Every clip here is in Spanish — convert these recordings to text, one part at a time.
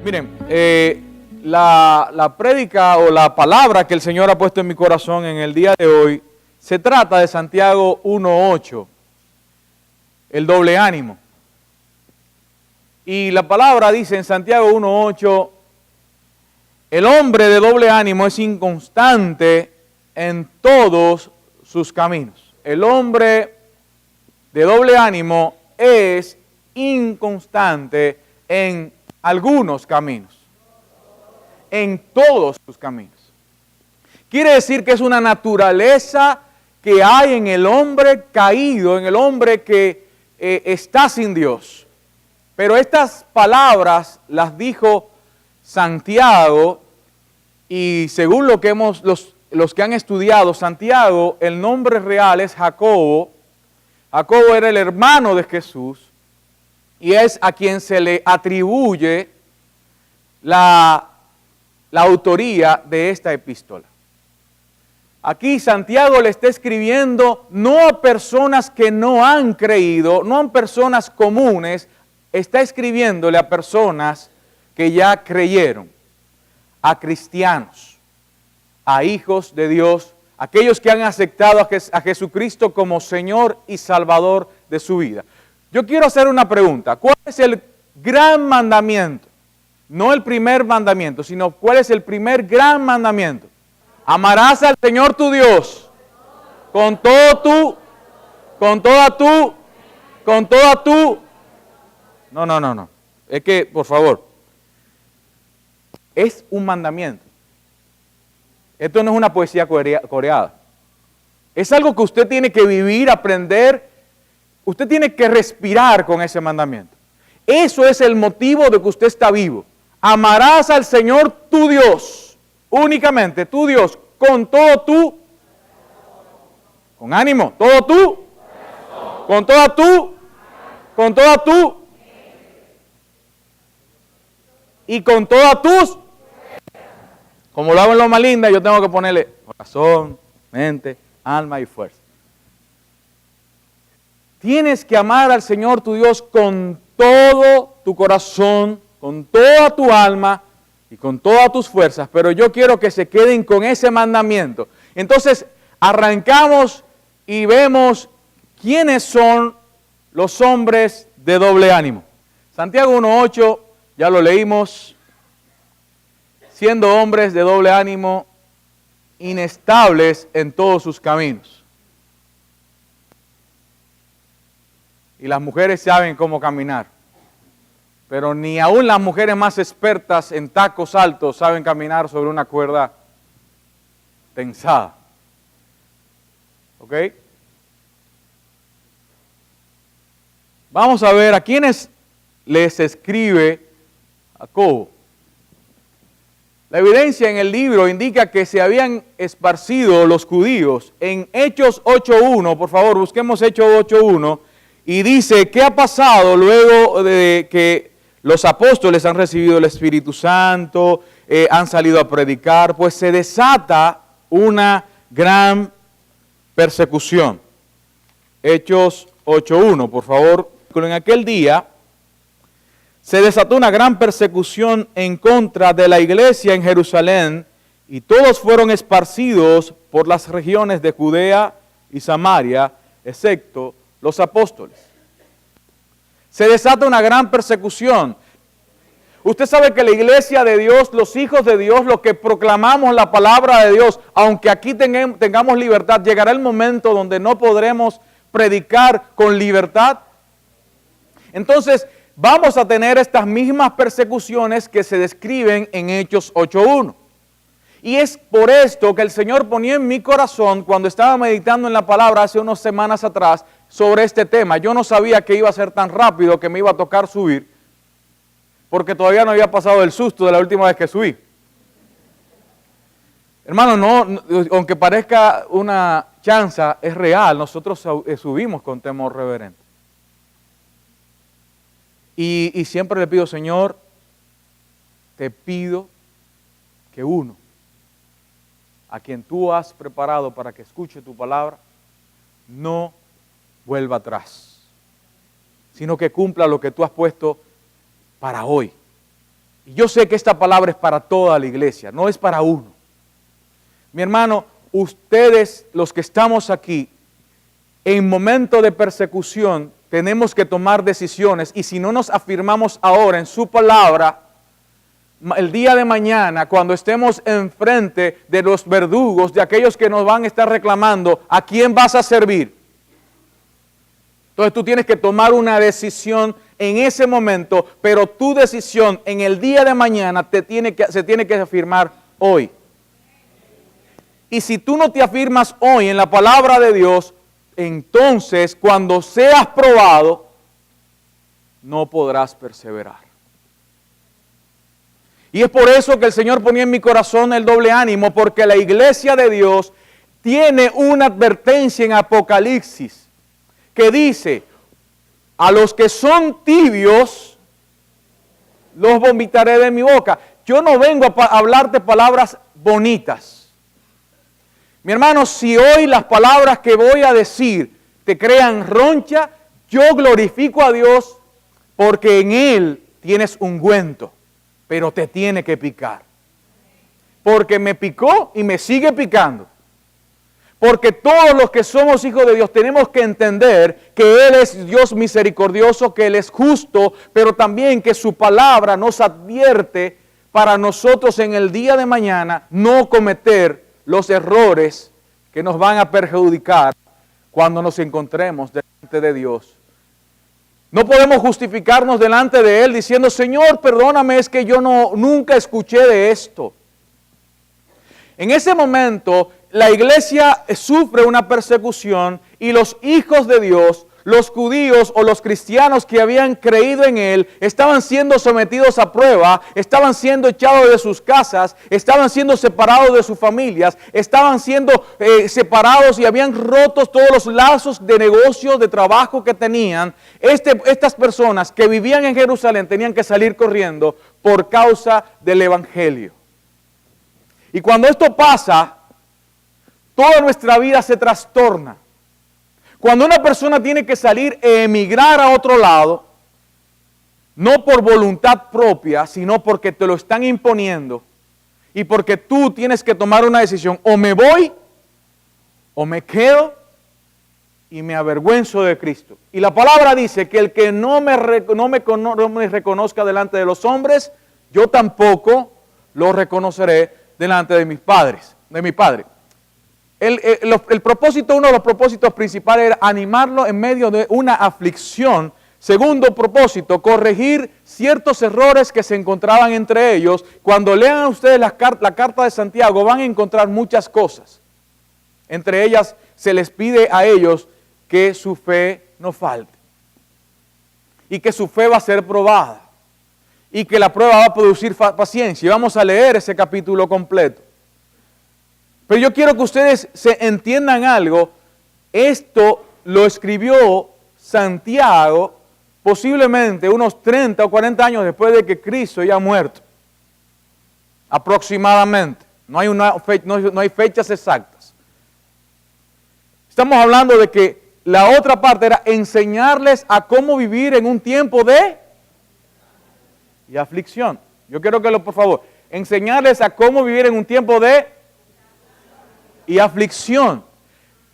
Miren, la prédica o la palabra que el Señor ha puesto en mi corazón en el día de hoy se trata de Santiago 1:8, el doble ánimo. Y la palabra dice en Santiago 1:8, el hombre de doble ánimo es inconstante en todos sus caminos. El hombre de doble ánimo es inconstante en algunos caminos, en todos sus caminos. Quiere decir que es una naturaleza que hay en el hombre caído, en el hombre que está sin Dios. Pero estas palabras las dijo Santiago, y según lo que los que han estudiado, Santiago, el nombre real es Jacobo. Jacobo era el hermano de Jesús y es a quien se le atribuye la autoría de esta epístola. Aquí Santiago le está escribiendo no a personas que no han creído, no a personas comunes, está escribiéndole a personas que ya creyeron, a cristianos, a hijos de Dios, aquellos que han aceptado a Jesucristo como Señor y Salvador de su vida. Yo quiero hacer una pregunta. ¿Cuál es el gran mandamiento? No el primer mandamiento, sino ¿cuál es el primer gran mandamiento? Amarás al Señor tu Dios con toda tu. No. Es que, por favor, es un mandamiento. Esto no es una poesía coreada. Es algo que usted tiene que vivir, aprender. Usted tiene que respirar con ese mandamiento. Eso es el motivo de que usted está vivo. Amarás al Señor tu Dios, únicamente tu Dios, con todo tu, con ánimo, todo tú, con toda tu, y con todas tus. Como lo hago en Loma Linda, yo tengo que ponerle corazón, mente, alma y fuerza. Tienes que amar al Señor tu Dios con todo tu corazón, con toda tu alma y con todas tus fuerzas. Pero yo quiero que se queden con ese mandamiento. Entonces, arrancamos y vemos quiénes son los hombres de doble ánimo. Santiago 1:8, ya lo leímos. Siendo hombres de doble ánimo, inestables en todos sus caminos. Y las mujeres saben cómo caminar, pero ni aún las mujeres más expertas en tacos altos saben caminar sobre una cuerda tensada. ¿Ok? Vamos a ver a quiénes les escribe Jacobo. La evidencia en el libro indica que se habían esparcido los judíos. En Hechos 8:1, por favor, busquemos Hechos 8:1, y dice, ¿qué ha pasado luego de que los apóstoles han recibido el Espíritu Santo, han salido a predicar? Pues se desata una gran persecución. Hechos 8:1, por favor. En aquel día se desató una gran persecución en contra de la iglesia en Jerusalén, y todos fueron esparcidos por las regiones de Judea y Samaria, excepto los apóstoles. Se desata una gran persecución. Usted sabe que la iglesia de Dios, los hijos de Dios, los que proclamamos la palabra de Dios, aunque aquí tengamos libertad, llegará el momento donde no podremos predicar con libertad. Entonces, vamos a tener estas mismas persecuciones que se describen en Hechos 8:1. Y es por esto que el Señor ponía en mi corazón, cuando estaba meditando en la palabra hace unas semanas atrás, sobre este tema. Yo no sabía que iba a ser tan rápido, que me iba a tocar subir, porque todavía no había pasado el susto de la última vez que subí. Hermano, no, aunque parezca una chanza, es real. Nosotros subimos con temor reverente. Y siempre le pido, Señor, te pido que uno, a quien tú has preparado para que escuche tu palabra, no vuelva atrás, sino que cumpla lo que tú has puesto para hoy. Y yo sé que esta palabra es para toda la iglesia, no es para uno. Mi hermano, ustedes, los que estamos aquí, en momento de persecución, tenemos que tomar decisiones, y si no nos afirmamos ahora en su palabra, el día de mañana, cuando estemos enfrente de los verdugos, de aquellos que nos van a estar reclamando, ¿a quién vas a servir? Entonces tú tienes que tomar una decisión en ese momento, pero tu decisión en el día de mañana se tiene que afirmar hoy. Y si tú no te afirmas hoy en la palabra de Dios, entonces cuando seas probado, no podrás perseverar. Y es por eso que el Señor ponía en mi corazón el doble ánimo, porque la iglesia de Dios tiene una advertencia en Apocalipsis que dice: a los que son tibios, los vomitaré de mi boca. Yo no vengo a hablarte palabras bonitas. Mi hermano, si hoy las palabras que voy a decir te crean roncha, yo glorifico a Dios porque en Él tienes ungüento, pero te tiene que picar. Porque me picó y me sigue picando. Porque todos los que somos hijos de Dios tenemos que entender que Él es Dios misericordioso, que Él es justo, pero también que su palabra nos advierte para nosotros en el día de mañana no cometer los errores que nos van a perjudicar cuando nos encontremos delante de Dios. No podemos justificarnos delante de Él diciendo: Señor, perdóname, es que yo nunca escuché de esto. En ese momento, la iglesia sufre una persecución y los hijos de Dios, los judíos o los cristianos que habían creído en Él, estaban siendo sometidos a prueba, estaban siendo echados de sus casas, estaban siendo separados de sus familias, estaban siendo separados y habían roto todos los lazos de negocio, de trabajo que tenían. Estas personas que vivían en Jerusalén tenían que salir corriendo por causa del Evangelio. Y cuando esto pasa, toda nuestra vida se trastorna. Cuando una persona tiene que salir e emigrar a otro lado, no por voluntad propia, sino porque te lo están imponiendo y porque tú tienes que tomar una decisión: o me voy o me quedo y me avergüenzo de Cristo. Y la palabra dice que el que no me reconozca delante de los hombres, yo tampoco lo reconoceré delante de mis padres, de mi Padre. El propósito, uno de los propósitos principales era animarlo en medio de una aflicción. Segundo propósito, corregir ciertos errores que se encontraban entre ellos. Cuando lean ustedes la carta de Santiago van a encontrar muchas cosas. Entre ellas se les pide a ellos que su fe no falte. Y que su fe va a ser probada. Y que la prueba va a producir paciencia. Y vamos a leer ese capítulo completo. Pero yo quiero que ustedes se entiendan algo. Esto lo escribió Santiago posiblemente unos 30 o 40 años después de que Cristo ya ha muerto. Aproximadamente. No hay fechas exactas. Estamos hablando de que la otra parte era enseñarles a cómo vivir en un tiempo de y aflicción. Yo quiero que por favor, enseñarles a cómo vivir en un tiempo de y aflicción.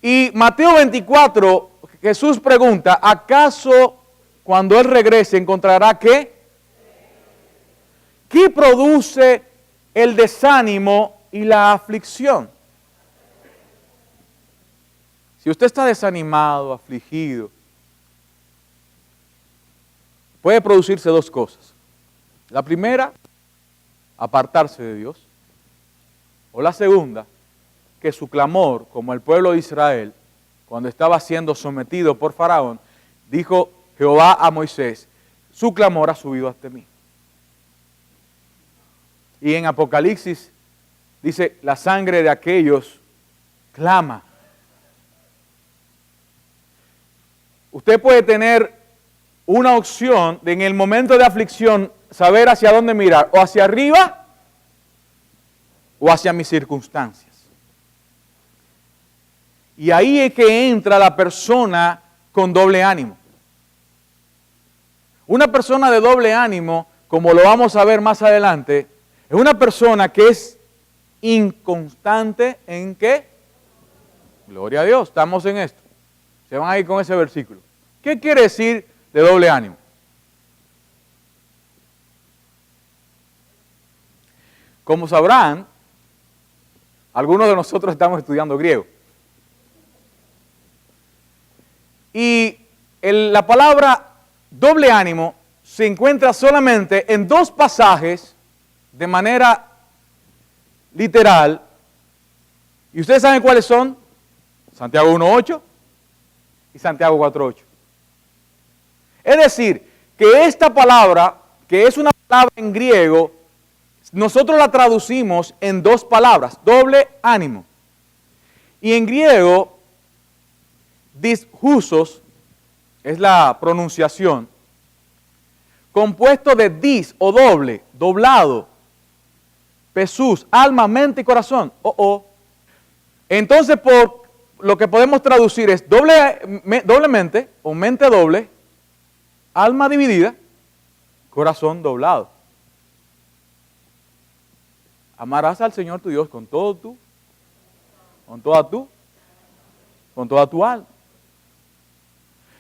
Y Mateo 24, Jesús pregunta: ¿acaso cuando Él regrese encontrará qué? ¿Qué produce el desánimo y la aflicción? Si usted está desanimado, afligido, puede producirse dos cosas. La primera, apartarse de Dios. O la segunda, que su clamor, como el pueblo de Israel, cuando estaba siendo sometido por Faraón, dijo Jehová a Moisés: su clamor ha subido hasta mí. Y en Apocalipsis dice: la sangre de aquellos clama. Usted puede tener una opción de en el momento de aflicción saber hacia dónde mirar, o hacia arriba o hacia mis circunstancias. Y ahí es que entra la persona con doble ánimo. Una persona de doble ánimo como lo vamos a ver más adelante, es una persona que es inconstante en qué? Gloria a Dios, estamos en esto. Se van a ir con ese versículo. ¿Qué quiere decir de doble ánimo? Como sabrán, algunos de nosotros estamos estudiando griego. Y la palabra doble ánimo se encuentra solamente en dos pasajes de manera literal. ¿Y ustedes saben cuáles son? Santiago 1:8 y Santiago 4:8. Es decir, que esta palabra, que es una palabra en griego, nosotros la traducimos en dos palabras, doble ánimo. Y en griego, dishusos es la pronunciación, compuesto de dis o doble, doblado, pesus, alma, mente y corazón. Entonces, por lo que podemos traducir es doblemente o mente doble, alma dividida, corazón doblado. Amarás al Señor tu Dios con todo con toda tu alma.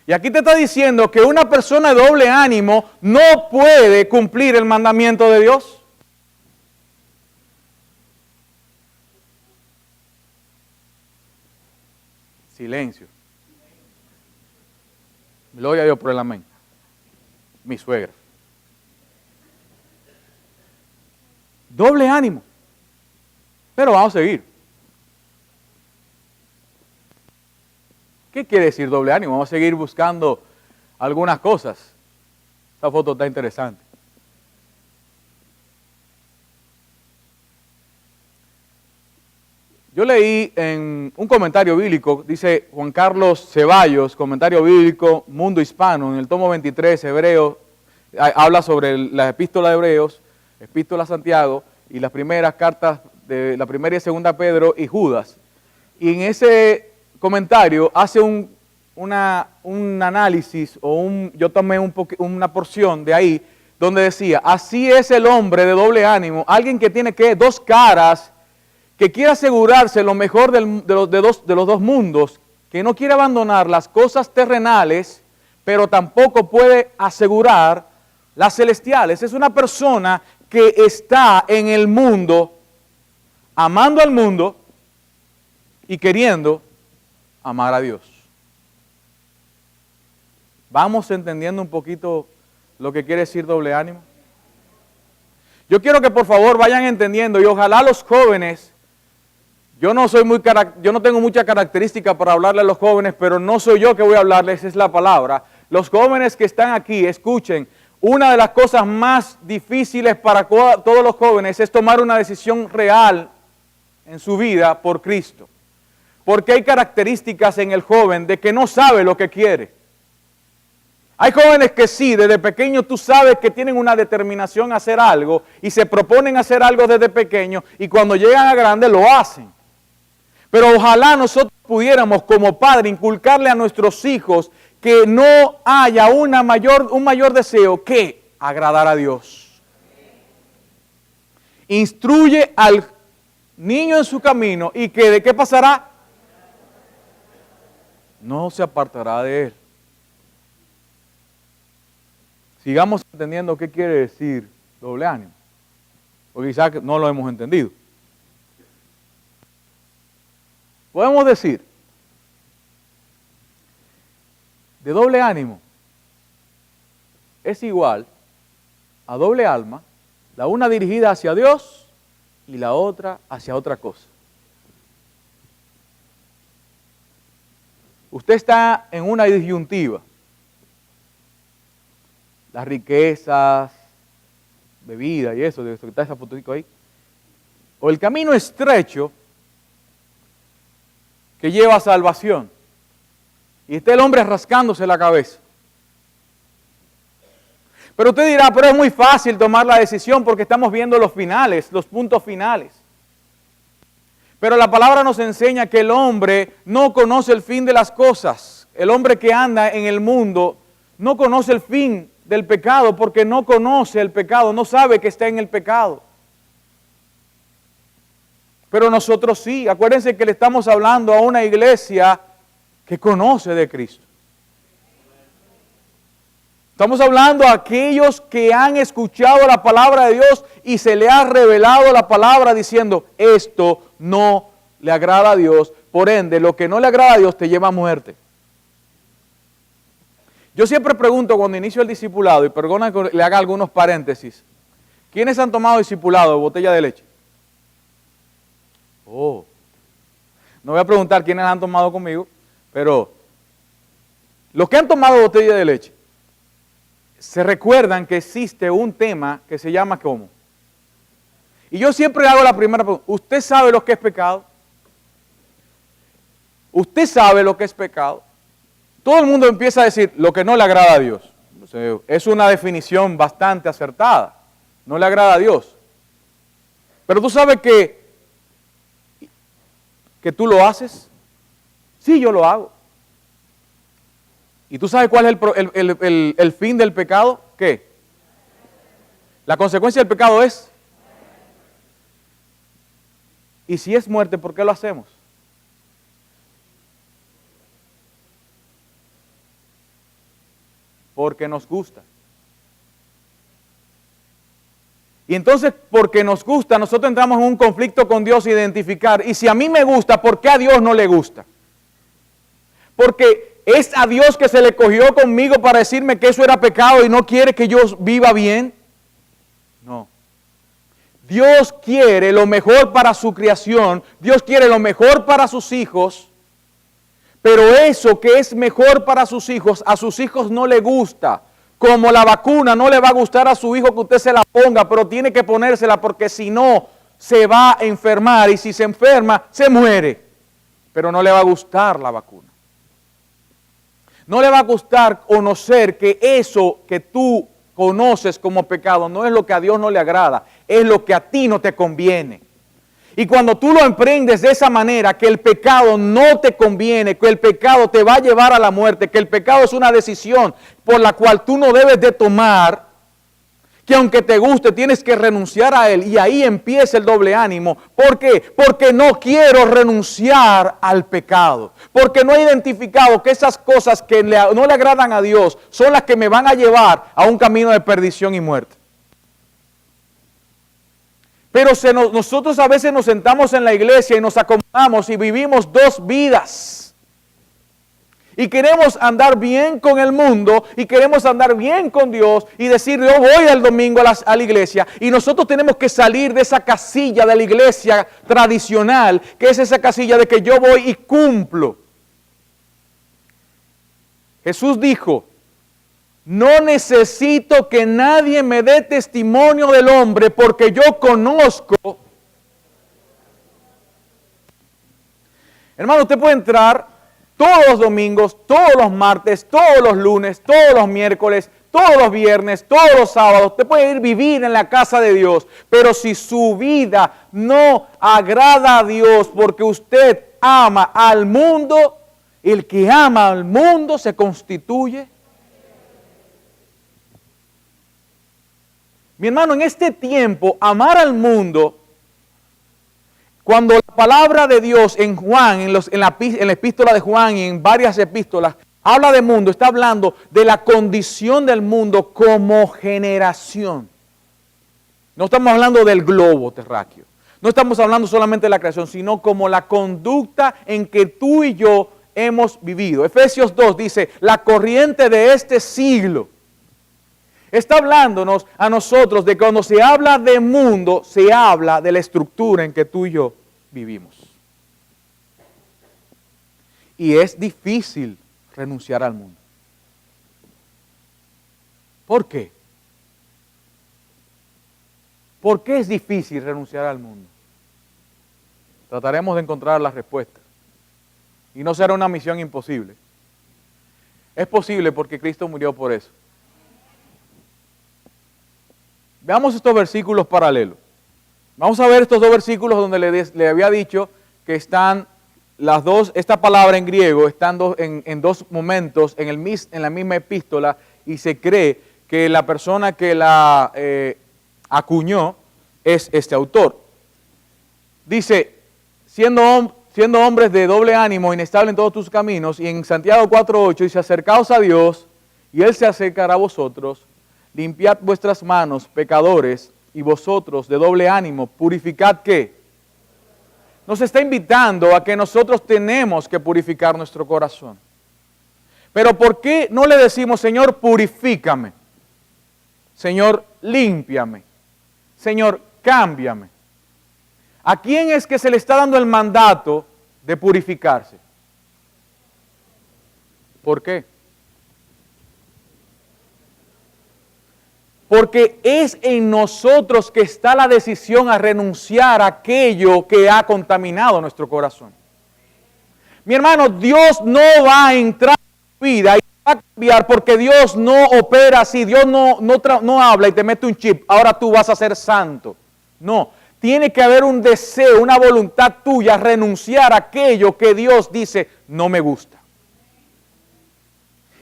Y aquí te está diciendo que una persona de doble ánimo no puede cumplir el mandamiento de Dios. Silencio. Gloria a Dios por el amén. Mi suegra. Doble ánimo. Pero vamos a seguir. ¿Qué quiere decir doble ánimo? Vamos a seguir buscando algunas cosas. Esta foto está interesante. Yo leí en un comentario bíblico, dice Juan Carlos Ceballos, comentario bíblico, Mundo Hispano, en el tomo 23, Hebreos, habla sobre la epístola de Hebreos, epístola a Santiago y las primeras cartas de la primera y segunda Pedro y Judas. Y en ese comentario hace un análisis, yo tomé una porción de ahí, donde decía, así es el hombre de doble ánimo, alguien que tiene dos caras, que quiere asegurarse lo mejor de los dos mundos, que no quiere abandonar las cosas terrenales, pero tampoco puede asegurar las celestiales. Es una persona que está en el mundo, amando al mundo y queriendo amar a Dios. ¿Vamos entendiendo un poquito lo que quiere decir doble ánimo? Yo quiero que por favor vayan entendiendo y ojalá los jóvenes, yo no tengo mucha característica para hablarle a los jóvenes, pero no soy yo que voy a hablarles, es la palabra. Los jóvenes que están aquí, escuchen, una de las cosas más difíciles para todos los jóvenes es tomar una decisión real en su vida por Cristo. Porque hay características en el joven de que no sabe lo que quiere. Hay jóvenes que sí, desde pequeño tú sabes que tienen una determinación a hacer algo y se proponen hacer algo desde pequeño y cuando llegan a grande lo hacen. Pero ojalá nosotros pudiéramos como padre inculcarle a nuestros hijos que no haya un mayor deseo que agradar a Dios. Instruye al niño en su camino y que ¿de qué pasará? No se apartará de él. Sigamos entendiendo qué quiere decir doble ánimo, porque quizás no lo hemos entendido. Podemos decir, de doble ánimo es igual a doble alma, la una dirigida hacia Dios y la otra hacia otra cosa. Usted está en una disyuntiva. Las riquezas, bebida y eso, de esto que está esa fotico ahí. O el camino estrecho que lleva a salvación. Y está el hombre rascándose la cabeza. Pero usted dirá, pero es muy fácil tomar la decisión porque estamos viendo los finales, los puntos finales. Pero la palabra nos enseña que el hombre no conoce el fin de las cosas. El hombre que anda en el mundo no conoce el fin del pecado porque no conoce el pecado, no sabe que está en el pecado. Pero nosotros sí. Acuérdense que le estamos hablando a una iglesia que conoce de Cristo. Estamos hablando a aquellos que han escuchado la palabra de Dios y se le ha revelado la palabra diciendo, esto no le agrada a Dios, por ende, lo que no le agrada a Dios te lleva a muerte. Yo siempre pregunto cuando inicio el discipulado, y perdona que le haga algunos paréntesis, ¿quiénes han tomado discipulado de botella de leche? Oh, no voy a preguntar quiénes han tomado conmigo, pero los que han tomado botella de leche, se recuerdan que existe un tema que se llama ¿cómo? Y yo siempre hago la primera pregunta, ¿usted sabe lo que es pecado? ¿Usted sabe lo que es pecado? Todo el mundo empieza a decir lo que no le agrada a Dios. O sea, es una definición bastante acertada, no le agrada a Dios. Pero tú sabes que tú lo haces. Sí, yo lo hago. ¿Y tú sabes cuál es el fin del pecado? ¿Qué? La consecuencia del pecado es. Y si es muerte, ¿por qué lo hacemos? Porque nos gusta. Y entonces, porque nos gusta, nosotros entramos en un conflicto con Dios, identificar, y si a mí me gusta, ¿por qué a Dios no le gusta? Porque es a Dios que se le cogió conmigo para decirme que eso era pecado y no quiere que yo viva bien. No. Dios quiere lo mejor para su creación, Dios quiere lo mejor para sus hijos, pero eso que es mejor para sus hijos, a sus hijos no le gusta. Como la vacuna no le va a gustar a su hijo que usted se la ponga, pero tiene que ponérsela porque si no se va a enfermar y si se enferma se muere. Pero no le va a gustar la vacuna. No le va a gustar conocer que eso que tú conoces como pecado no es lo que a Dios no le agrada, es lo que a ti no te conviene. Y cuando tú lo emprendes de esa manera, que el pecado no te conviene, que el pecado te va a llevar a la muerte, que el pecado es una decisión por la cual tú no debes de tomar, que aunque te guste tienes que renunciar a él, y ahí empieza el doble ánimo. ¿Por qué? Porque no quiero renunciar al pecado, porque no he identificado que esas cosas que no le agradan a Dios son las que me van a llevar a un camino de perdición y muerte. Pero nosotros a veces nos sentamos en la iglesia y nos acomodamos y vivimos dos vidas. Y queremos andar bien con el mundo y queremos andar bien con Dios y decir yo voy el domingo a la iglesia. Y nosotros tenemos que salir de esa casilla de la iglesia tradicional, que es esa casilla de que yo voy y cumplo. Jesús dijo, no necesito que nadie me dé testimonio del hombre porque yo conozco. Hermano, usted puede entrar todos los domingos, todos los martes, todos los lunes, todos los miércoles, todos los viernes, todos los sábados. Usted puede ir a vivir en la casa de Dios, pero si su vida no agrada a Dios porque usted ama al mundo, el que ama al mundo se constituye. Mi hermano, en este tiempo, amar al mundo, cuando la palabra de Dios en Juan, en la epístola de Juan y en varias epístolas, habla de mundo, está hablando de la condición del mundo como generación. No estamos hablando del globo terráqueo, no estamos hablando solamente de la creación, sino como la conducta en que tú y yo hemos vivido. Efesios 2 dice, la corriente de este siglo. Está hablándonos a nosotros de cuando se habla de mundo, se habla de la estructura en que tú y yo vivimos. Y es difícil renunciar al mundo. ¿Por qué? ¿Por qué es difícil renunciar al mundo? Trataremos de encontrar la respuesta. Y no será una misión imposible. Es posible porque Cristo murió por eso. Veamos estos versículos paralelos. Vamos a ver estos dos versículos donde le había dicho que están las dos, esta palabra en griego, están en dos momentos en la misma epístola y se cree que la persona que la acuñó es este autor. Dice, siendo hombres de doble ánimo, inestable en todos tus caminos, y en Santiago 4:8 dice, acercaos a Dios, y Él se acercará a vosotros, limpiad vuestras manos, pecadores, y vosotros de doble ánimo, purificad ¿qué? Nos está invitando a que nosotros tenemos que purificar nuestro corazón. Pero ¿por qué no le decimos, Señor, purifícame? Señor, límpiame. Señor, cámbiame. ¿A quién es que se le está dando el mandato de purificarse? ¿Por qué? Porque es en nosotros que está la decisión a renunciar a aquello que ha contaminado nuestro corazón. Mi hermano, Dios no va a entrar en tu vida y va a cambiar porque Dios no opera así. Dios no habla y te mete un chip. Ahora tú vas a ser santo. No, tiene que haber un deseo, una voluntad tuya, renunciar a aquello que Dios dice no me gusta.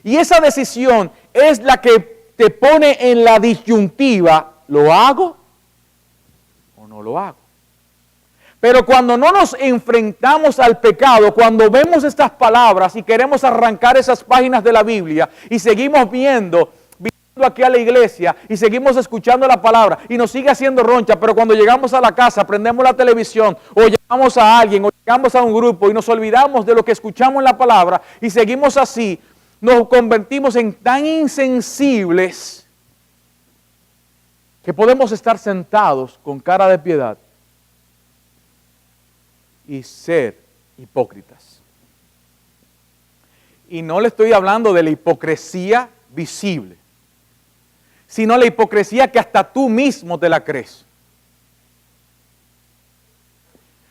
Y esa decisión es la que te pone en la disyuntiva, ¿lo hago o no lo hago? Pero cuando no nos enfrentamos al pecado, cuando vemos estas palabras y queremos arrancar esas páginas de la Biblia y seguimos viniendo aquí a la iglesia y seguimos escuchando la palabra y nos sigue haciendo roncha, pero cuando llegamos a la casa, prendemos la televisión o llamamos a alguien o llegamos a un grupo y nos olvidamos de lo que escuchamos en la palabra y seguimos así, nos convertimos en tan insensibles que podemos estar sentados con cara de piedad y ser hipócritas. Y no le estoy hablando de la hipocresía visible, sino la hipocresía que hasta tú mismo te la crees.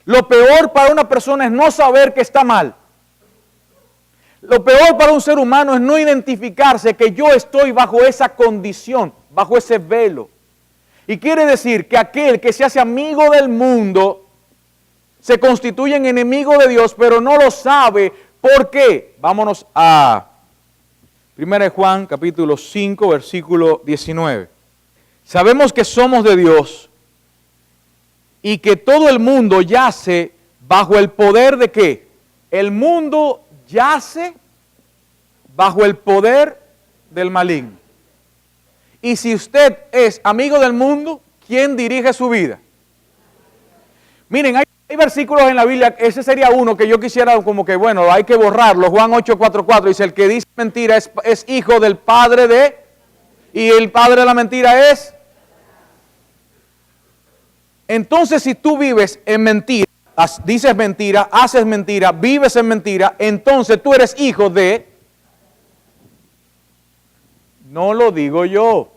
Lo peor para una persona es no saber que está mal. Lo peor para un ser humano es no identificarse que yo estoy bajo esa condición, bajo ese velo. Y quiere decir que aquel que se hace amigo del mundo se constituye en enemigo de Dios, pero no lo sabe. ¿Por qué? Vámonos a 1 Juan capítulo 5, versículo 19. Sabemos que somos de Dios y que todo el mundo yace bajo el poder de ¿qué? El mundo yace bajo el poder del maligno. Y si usted es amigo del mundo, ¿quién dirige su vida? Miren, hay versículos en la Biblia, ese sería uno que yo quisiera como que, bueno, hay que borrarlo. Juan 8:44 dice, el que dice mentira es hijo del padre de, y el padre de la mentira es. Entonces, si tú vives en mentira, dices mentira, haces mentira, vives en mentira, entonces tú eres hijo de... No lo digo yo.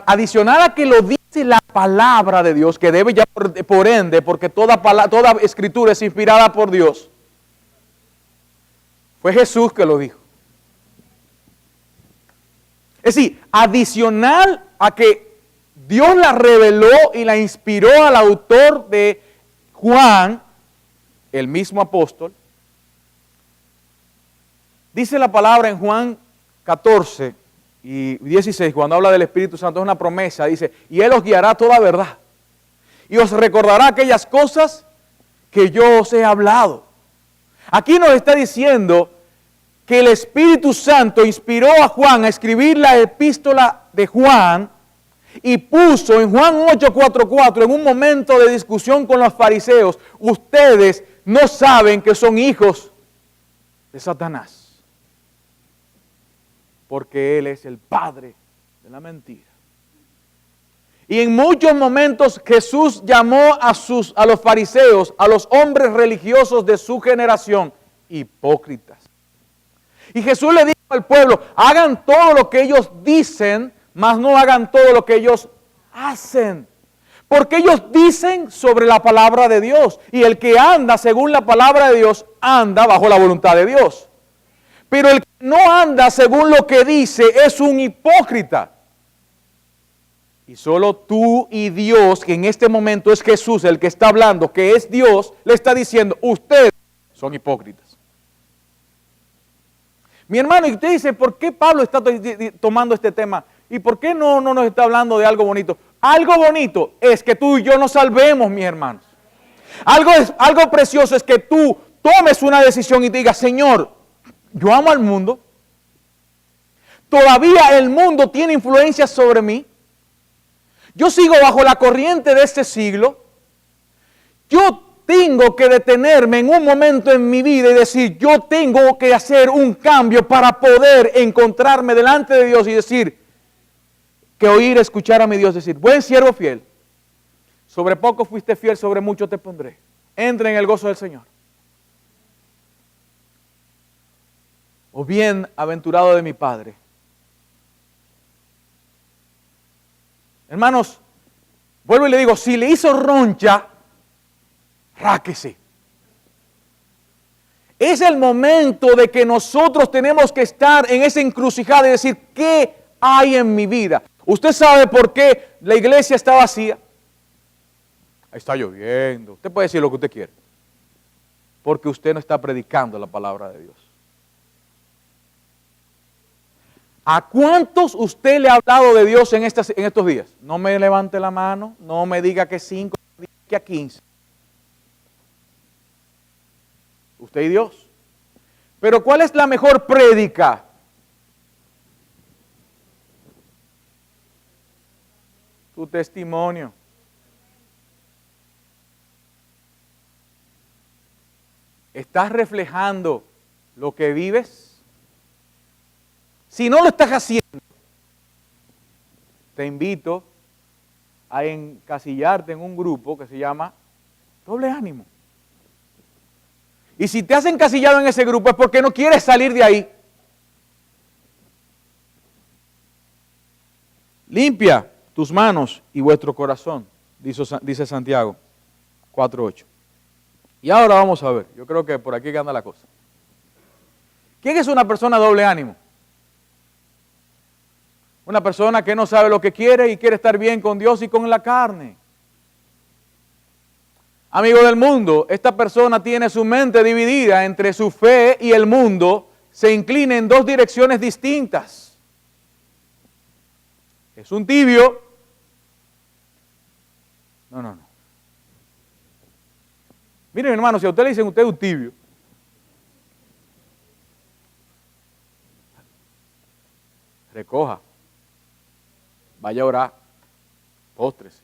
Adicional a que lo dice la palabra de Dios, que debe ya por ende, porque toda escritura es inspirada por Dios. Fue Jesús que lo dijo. Es decir, adicional a que Dios la reveló y la inspiró al autor de Juan, el mismo apóstol. Dice la palabra en Juan 14 y 16, cuando habla del Espíritu Santo, es una promesa, dice, y Él os guiará a toda verdad, y os recordará aquellas cosas que yo os he hablado. Aquí nos está diciendo que el Espíritu Santo inspiró a Juan a escribir la epístola de Juan, y puso en Juan 8:44, en un momento de discusión con los fariseos, ustedes no saben que son hijos de Satanás, porque él es el padre de la mentira. Y en muchos momentos Jesús llamó a los fariseos, a los hombres religiosos de su generación, hipócritas. Y Jesús le dijo al pueblo, hagan todo lo que ellos dicen, mas no hagan todo lo que ellos hacen. Porque ellos dicen sobre la palabra de Dios. Y el que anda según la palabra de Dios, anda bajo la voluntad de Dios. Pero el que no anda según lo que dice es un hipócrita. Y solo tú y Dios, que en este momento es Jesús el que está hablando, que es Dios, le está diciendo, ustedes son hipócritas. Mi hermano, y usted dice, ¿por qué Pablo está tomando este tema? ¿Y por qué no nos está hablando de algo bonito? Algo bonito es que tú y yo nos salvemos, mis hermanos. Algo precioso es que tú tomes una decisión y te digas, Señor, yo amo al mundo. Todavía el mundo tiene influencia sobre mí. Yo sigo bajo la corriente de este siglo. Yo tengo que detenerme en un momento en mi vida y decir, yo tengo que hacer un cambio para poder encontrarme delante de Dios y decir, que escuchar a mi Dios decir, buen siervo fiel, sobre poco fuiste fiel, sobre mucho te pondré. Entra en el gozo del Señor. O bien aventurado de mi Padre. Hermanos, vuelvo y le digo, si le hizo roncha, ráquese. Es el momento de que nosotros tenemos que estar en esa encrucijada y decir, ¿qué hay en mi vida? ¿Usted sabe por qué la iglesia está vacía? Está lloviendo. Usted puede decir lo que usted quiere. Porque usted no está predicando la palabra de Dios. ¿A cuántos usted le ha hablado de Dios en estos días? No me levante la mano, no me diga que 5, que a 15. Usted y Dios. Pero ¿cuál es la mejor prédica? Tu testimonio. ¿Estás reflejando lo que vives? Si no lo estás haciendo, te invito a encasillarte en un grupo que se llama Doble Ánimo. Y si te has encasillado en ese grupo es porque no quieres salir de ahí. Limpia tus manos y vuestro corazón, dice Santiago 4:8. Y ahora vamos a ver, yo creo que por aquí anda la cosa. ¿Quién es una persona doble ánimo? Una persona que no sabe lo que quiere y quiere estar bien con Dios y con la carne. Amigo del mundo, esta persona tiene su mente dividida entre su fe y el mundo, se inclina en dos direcciones distintas. Es un tibio. No. Miren, hermano, si a usted le dicen usted es un tibio, recoja, vaya a orar, póstrese.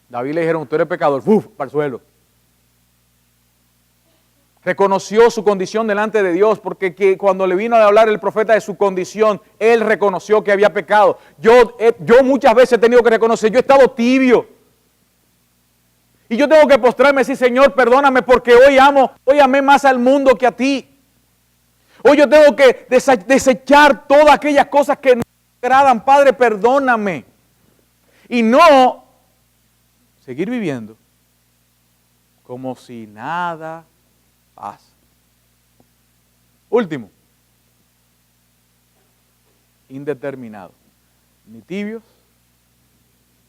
David le dijeron, usted eres pecador, ¡uf!, para el suelo. Reconoció su condición delante de Dios, porque cuando le vino a hablar el profeta de su condición, él reconoció que había pecado. Yo muchas veces he tenido que reconocer, yo he estado tibio. Y yo tengo que postrarme y decir, Señor, perdóname porque hoy amé más al mundo que a ti. Hoy yo tengo que desechar todas aquellas cosas que no me agradan. Padre, perdóname. Y no seguir viviendo como si nada pasa. Último, indeterminado. Ni tibios,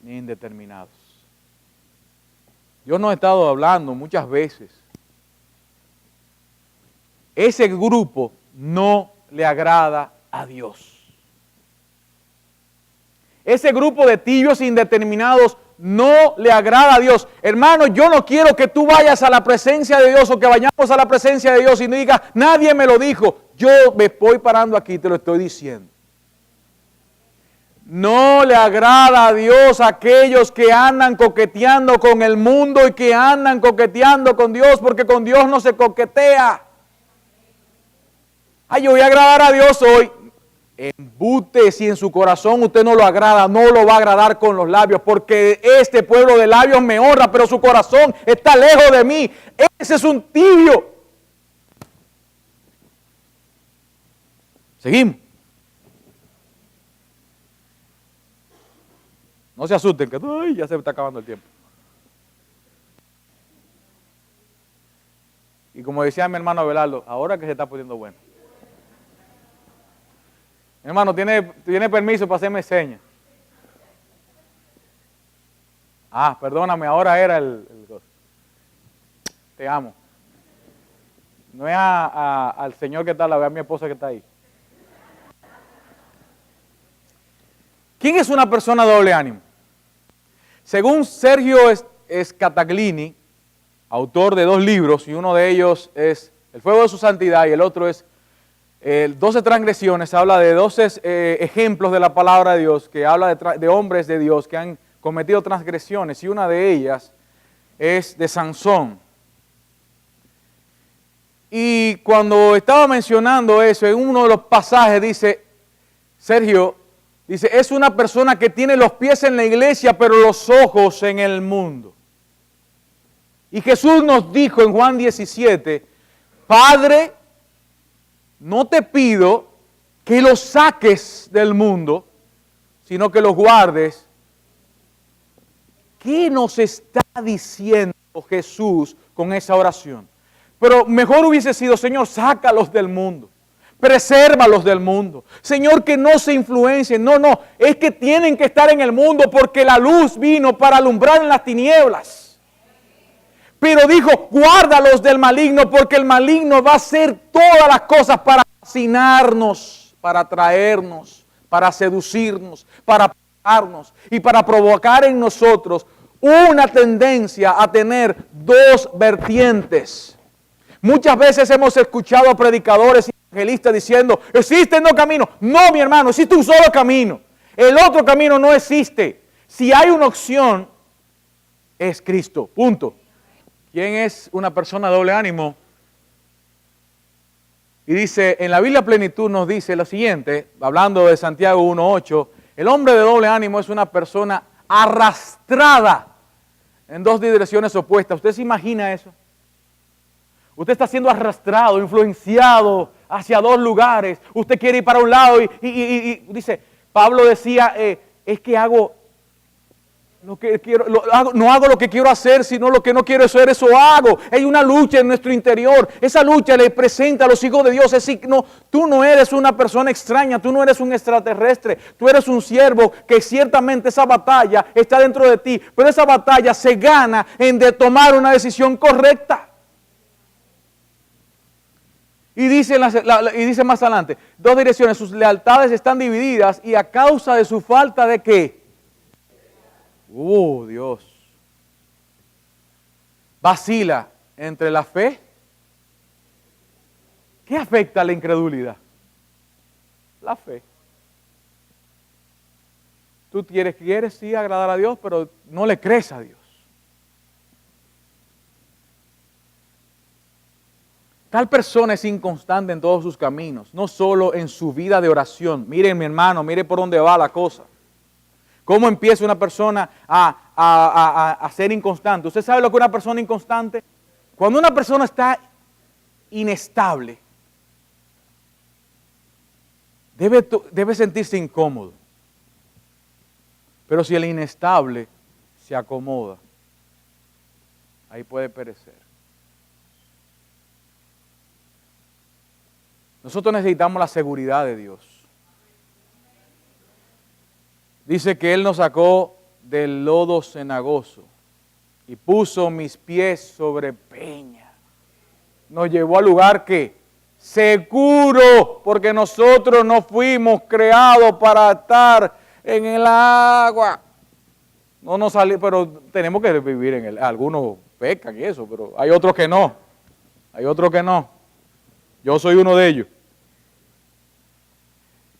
ni indeterminados. Yo no he estado hablando muchas veces. Ese grupo no le agrada a Dios. Ese grupo de tibios indeterminados no le agrada a Dios. Hermano, yo no quiero que tú vayas a la presencia de Dios o que vayamos a la presencia de Dios y no digas, nadie me lo dijo. Yo me estoy parando aquí y te lo estoy diciendo. No le agrada a Dios a aquellos que andan coqueteando con el mundo y que andan coqueteando con Dios, porque con Dios no se coquetea. Ay, yo voy a agradar a Dios hoy. Embute, si en su corazón usted no lo agrada, no lo va a agradar con los labios, porque este pueblo de labios me honra, pero su corazón está lejos de mí. Ese es un tibio. Seguimos. No se asusten, que ya se está acabando el tiempo. Y como decía mi hermano Abelardo, ahora que se está poniendo bueno. Mi hermano, ¿tiene permiso para hacerme señas? Perdóname, ahora era el te amo. No es al señor que está, la ve a mi esposa que está ahí. ¿Quién es una persona de doble ánimo? Según Sergio Scataglini, autor de 2 libros, y uno de ellos es El fuego de su santidad y el otro es 12 transgresiones, habla de 12 ejemplos de la palabra de Dios, que habla de hombres de Dios que han cometido transgresiones, y una de ellas es de Sansón. Y cuando estaba mencionando eso, en uno de los pasajes dice, Sergio, dice, es una persona que tiene los pies en la iglesia, pero los ojos en el mundo. Y Jesús nos dijo en Juan 17, Padre, no te pido que los saques del mundo, sino que los guardes. ¿Qué nos está diciendo Jesús con esa oración? Pero mejor hubiese sido, Señor, sácalos del mundo. Presérvalos del mundo. Señor, que no se influencien. No, es que tienen que estar en el mundo porque la luz vino para alumbrar en las tinieblas. Pero dijo, guárdalos del maligno porque el maligno va a hacer todas las cosas para fascinarnos, para atraernos, para seducirnos, para pegarnos y para provocar en nosotros una tendencia a tener 2 vertientes. Muchas veces hemos escuchado a predicadores y evangelistas diciendo, existen 2 caminos. No, mi hermano, existe un solo camino. El otro camino no existe. Si hay una opción, es Cristo. Punto. ¿Quién es una persona de doble ánimo? Y dice, en la Biblia Plenitud nos dice lo siguiente, hablando de Santiago 1:8, el hombre de doble ánimo es una persona arrastrada en 2 direcciones opuestas. ¿Usted se imagina eso? Usted está siendo arrastrado, influenciado hacia 2 lugares. Usted quiere ir para un lado y dice, Pablo decía, es que hago lo que quiero, no hago lo que quiero hacer, sino lo que no quiero hacer, eso hago. Hay una lucha en nuestro interior. Esa lucha le presenta a los hijos de Dios. Es decir, no, tú no eres una persona extraña, tú no eres un extraterrestre, tú eres un siervo que ciertamente esa batalla está dentro de ti, pero esa batalla se gana en de tomar una decisión correcta. Y dice más adelante, 2 direcciones, sus lealtades están divididas y a causa de su falta de ¿qué? Dios. Vacila entre la fe. ¿Qué afecta a la incredulidad? La fe. Tú quieres sí agradar a Dios, pero no le crees a Dios. Tal persona es inconstante en todos sus caminos, no solo en su vida de oración. Miren, mi hermano, mire por dónde va la cosa. ¿Cómo empieza una persona a ser inconstante? ¿Usted sabe lo que es una persona inconstante? Cuando una persona está inestable, debe sentirse incómodo. Pero si el inestable se acomoda, ahí puede perecer. Nosotros necesitamos la seguridad de Dios. Dice que Él nos sacó del lodo cenagoso y puso mis pies sobre peña. Nos llevó al lugar que seguro, porque nosotros no fuimos creados para estar en el agua. No nos salimos, pero tenemos que vivir en el. Algunos pecan y eso, pero hay otros que no. Hay otros que no. Yo soy uno de ellos.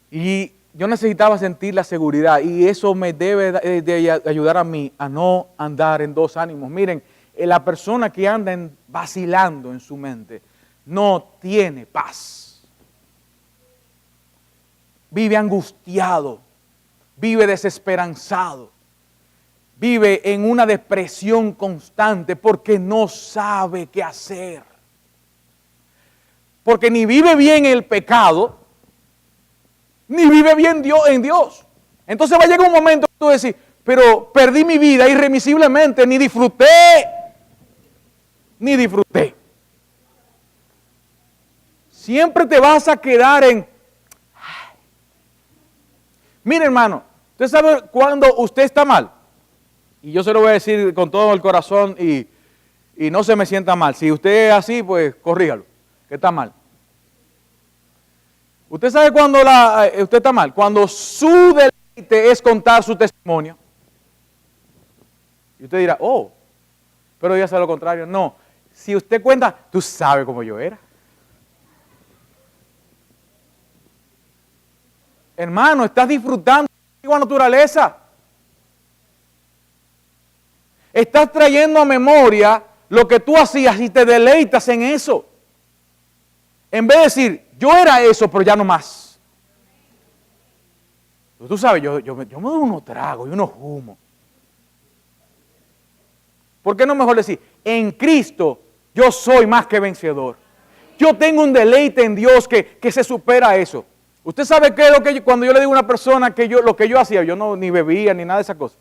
Y yo necesitaba sentir la seguridad y eso me debe de ayudar a mí a no andar en 2 ánimos. Miren, la persona que anda vacilando en su mente no tiene paz. Vive angustiado, vive desesperanzado, vive en una depresión constante porque no sabe qué hacer. Porque ni vive bien el pecado, ni vive bien en Dios. Entonces va a llegar un momento que tú decís, pero perdí mi vida irremisiblemente, ni disfruté. Siempre te vas a quedar en. Mire, hermano, usted sabe cuando usted está mal, y yo se lo voy a decir con todo el corazón y no se me sienta mal. Si usted es así, pues corríjalo, que está mal. Usted sabe cuando usted está mal, cuando su es contar su testimonio. Y usted dirá, oh, pero yo sé lo contrario. No, si usted cuenta, tú sabes cómo yo era. Hermano, estás disfrutando de la naturaleza. Estás trayendo a memoria lo que tú hacías y te deleitas en eso. En vez de decir, yo era eso, pero ya no más. Tú sabes, yo me doy unos tragos y unos humos. ¿Por qué no mejor decir, en Cristo yo soy más que vencedor? Yo tengo un deleite en Dios que se supera eso. Usted sabe qué es lo que cuando yo le digo a una persona que lo que yo hacía, yo no ni bebía ni nada de esas cosas.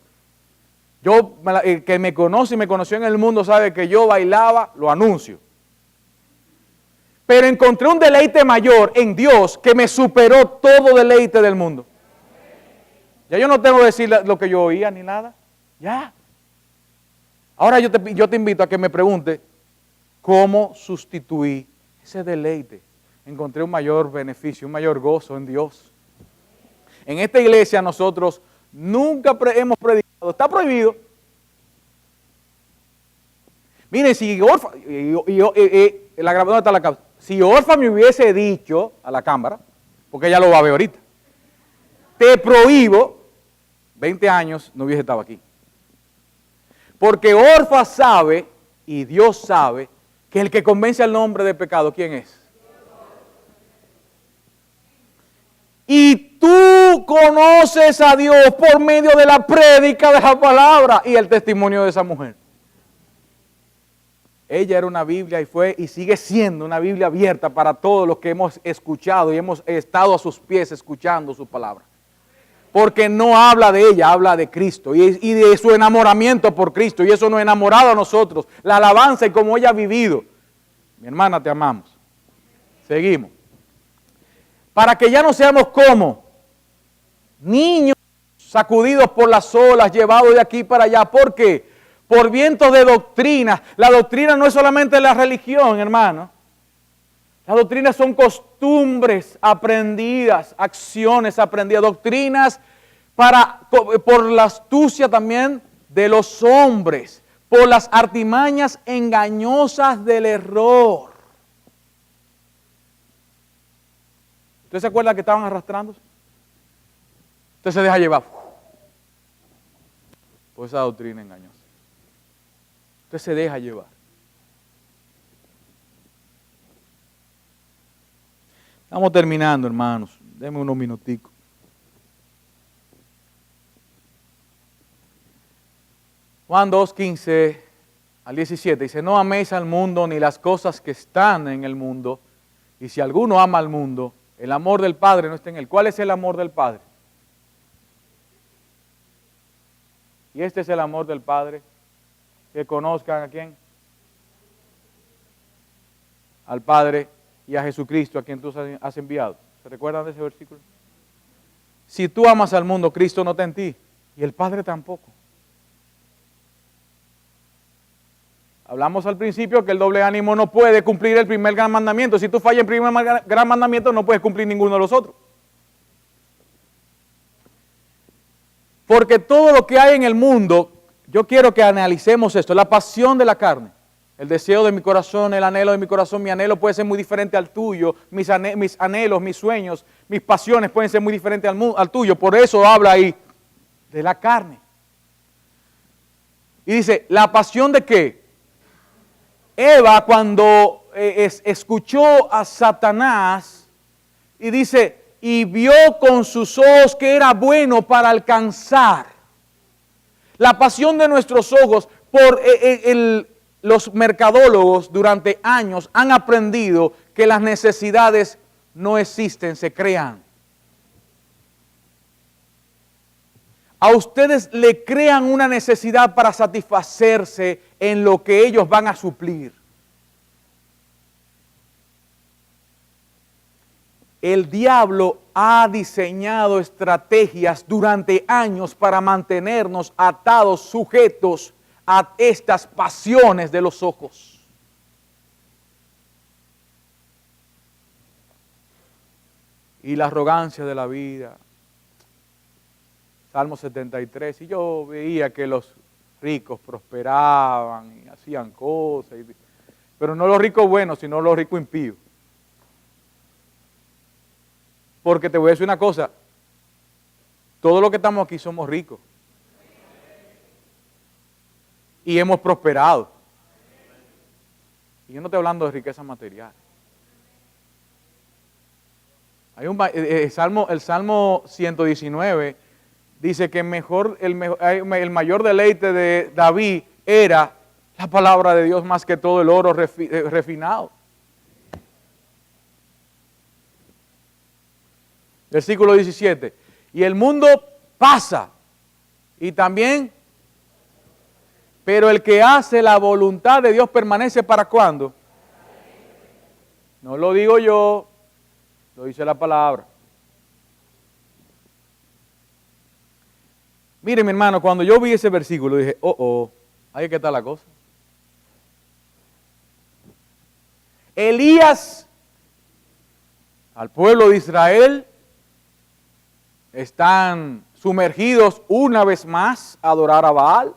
El que me conoce y me conoció en el mundo sabe que yo bailaba, lo anuncio. Pero encontré un deleite mayor en Dios que me superó todo deleite del mundo. Ya yo no tengo que decir lo que yo oía ni nada. Ya. Ahora yo te invito a que me pregunte cómo sustituí ese deleite. Encontré un mayor beneficio, un mayor gozo en Dios. En esta iglesia nosotros nunca hemos predicado. Está prohibido. Miren, si Orfa, la grabadora está en la cámara. Si Orfa me hubiese dicho a la cámara, porque ella lo va a ver ahorita, te prohíbo, 20 años no hubiese estado aquí. Porque Orfa sabe, y Dios sabe, que el que convence al hombre de pecado, ¿quién es? Y tú conoces a Dios por medio de la prédica de la palabra y el testimonio de esa mujer. Ella era una Biblia y fue y sigue siendo una Biblia abierta para todos los que hemos escuchado y hemos estado a sus pies escuchando su palabra. Porque no habla de ella, habla de Cristo y de su enamoramiento por Cristo. Y eso nos ha enamorado a nosotros. La alabanza y cómo ella ha vivido. Mi hermana, te amamos. Seguimos. Para que ya no seamos como niños sacudidos por las olas, llevados de aquí para allá. ¿Por qué? Por vientos de doctrina. La doctrina no es solamente la religión, hermano. Las doctrinas son costumbres aprendidas, acciones aprendidas, doctrinas por la astucia también de los hombres, por las artimañas engañosas del error. ¿Usted se acuerda que estaban arrastrándose? Usted se deja llevar por esa doctrina engañosa. Usted se deja llevar. Estamos terminando, hermanos. Denme unos minuticos. Juan 2, 15 al 17 dice, no améis al mundo ni las cosas que están en el mundo, y si alguno ama al mundo, el amor del Padre no está en él. ¿Cuál es el amor del Padre? Y este es el amor del Padre, que conozcan a quién, al Padre y a Jesucristo, a quien tú has enviado. ¿Se recuerdan de ese versículo? Si tú amas al mundo, Cristo no está en ti, y el Padre tampoco. Hablamos al principio que el doble ánimo no puede cumplir el primer gran mandamiento. Si tú fallas el primer gran mandamiento, no puedes cumplir ninguno de los otros. Porque todo lo que hay en el mundo, yo quiero que analicemos esto, la pasión de la carne, el deseo de mi corazón, el anhelo de mi corazón, mi anhelo puede ser muy diferente al tuyo, mis anhelos, mis sueños, mis pasiones pueden ser muy diferentes al tuyo, por eso habla ahí de la carne. Y dice, ¿la pasión de qué? Eva cuando escuchó a Satanás y dice, y vio con sus ojos que era bueno para alcanzar. La pasión de nuestros ojos, los mercadólogos durante años han aprendido que las necesidades no existen, se crean. A ustedes le crean una necesidad para satisfacerse en lo que ellos van a suplir. El diablo ha diseñado estrategias durante años para mantenernos atados, sujetos a estas pasiones de los ojos. Y la arrogancia de la vida. Salmo 73, y yo veía que los ricos prosperaban y hacían cosas, pero no los ricos buenos, sino los ricos impíos. Porque te voy a decir una cosa, todos los que estamos aquí somos ricos. Y hemos prosperado. Y yo no estoy hablando de riqueza material. Hay el Salmo 119 dice que el mayor deleite de David era la palabra de Dios más que todo el oro refinado. Versículo 17. Y el mundo pasa y también, pero el que hace la voluntad de Dios permanece ¿para cuándo? No lo digo yo, lo dice la palabra. Mire, mi hermano, cuando yo vi ese versículo dije, ahí que está la cosa. Elías, al pueblo de Israel, están sumergidos una vez más a adorar a Baal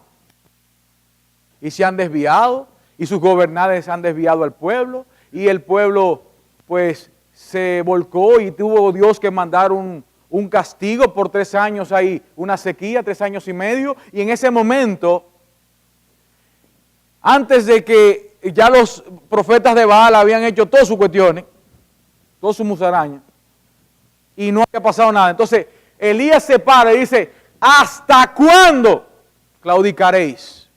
y se han desviado y sus gobernantes han desviado al pueblo y el pueblo pues se volcó y tuvo Dios que mandar un castigo por 3 años ahí, una sequía, 3 años y medio, y en ese momento, antes de que ya los profetas de Baal habían hecho todas sus cuestiones, todas sus musarañas, y no había pasado nada. Entonces, Elías se para y dice, ¿hasta cuándo claudicaréis?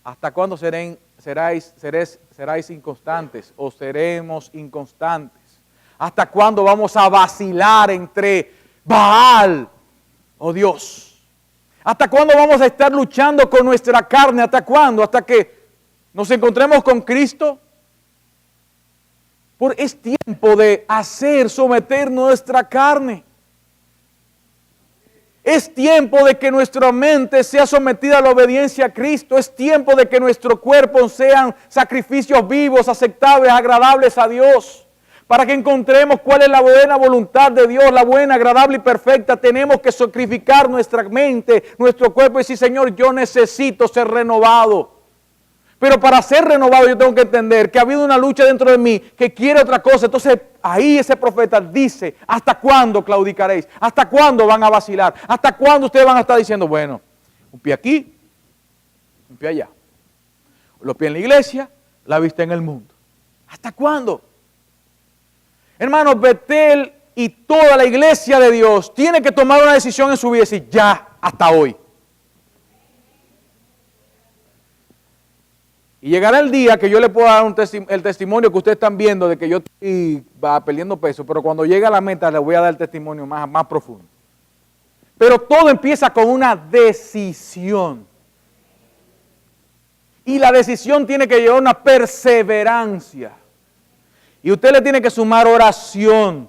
¿Hasta cuándo seráis inconstantes o seremos inconstantes? ¿Hasta cuándo vamos a vacilar entre Baal o Dios? ¿Hasta cuándo vamos a estar luchando con nuestra carne? ¿Hasta cuándo? ¿Hasta que nos encontremos con Cristo? Es tiempo de someter nuestra carne. Es tiempo de que nuestra mente sea sometida a la obediencia a Cristo. Es tiempo de que nuestro cuerpo sean sacrificios vivos, aceptables, agradables a Dios. Para que encontremos cuál es la buena voluntad de Dios, la buena, agradable y perfecta, tenemos que sacrificar nuestra mente, nuestro cuerpo y decir, Señor, yo necesito ser renovado. Pero para ser renovado yo tengo que entender que ha habido una lucha dentro de mí que quiere otra cosa. Entonces ahí ese profeta dice, ¿hasta cuándo claudicaréis? ¿Hasta cuándo van a vacilar? ¿Hasta cuándo ustedes van a estar diciendo, bueno, un pie aquí, un pie allá? Los pies en la iglesia, la vista en el mundo. ¿Hasta cuándo? Hermanos, Betel y toda la iglesia de Dios tiene que tomar una decisión en su vida y decir, ya, hasta hoy. Y llegará el día que yo le pueda dar el testimonio que ustedes están viendo de que yo estoy perdiendo peso, pero cuando llegue a la meta le voy a dar el testimonio más profundo. Pero todo empieza con una decisión. Y la decisión tiene que llevar una perseverancia. Y usted le tiene que sumar oración,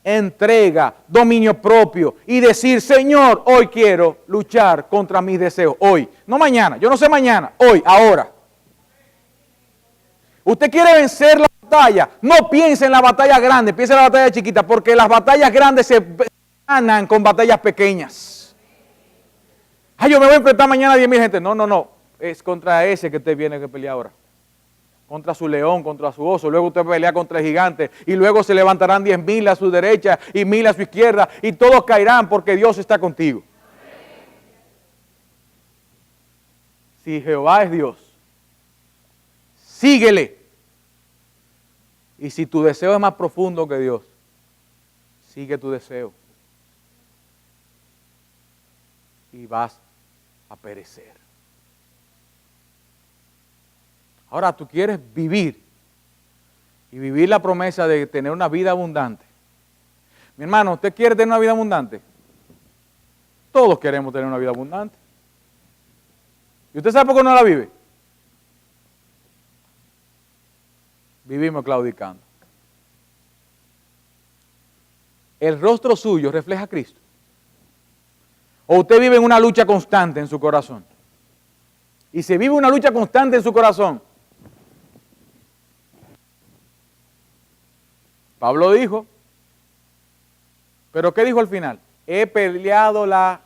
entrega, dominio propio y decir, Señor, hoy quiero luchar contra mis deseos. Hoy, no mañana, yo no sé mañana, hoy, ahora. Usted quiere vencer la batalla, no piense en la batalla grande, piense en la batalla chiquita, porque las batallas grandes se ganan con batallas pequeñas. Ay, yo me voy a enfrentar mañana a 10,000 gente. No, es contra ese que usted viene que pelear ahora. Contra su león, contra su oso, luego usted pelea contra el gigante y luego se levantarán 10,000 a su derecha y 1,000 a su izquierda y todos caerán porque Dios está contigo. Si Jehová es Dios, síguele. Y si tu deseo es más profundo que Dios, sigue tu deseo. Y vas a perecer. Ahora tú quieres vivir y vivir la promesa de tener una vida abundante. Mi hermano, ¿usted quiere tener una vida abundante? Todos queremos tener una vida abundante. ¿Y usted sabe por qué no la vive? Vivimos claudicando. El rostro suyo refleja a Cristo. O usted vive en una lucha constante en su corazón. Y si vive una lucha constante en su corazón, Pablo dijo, pero ¿qué dijo al final? He peleado la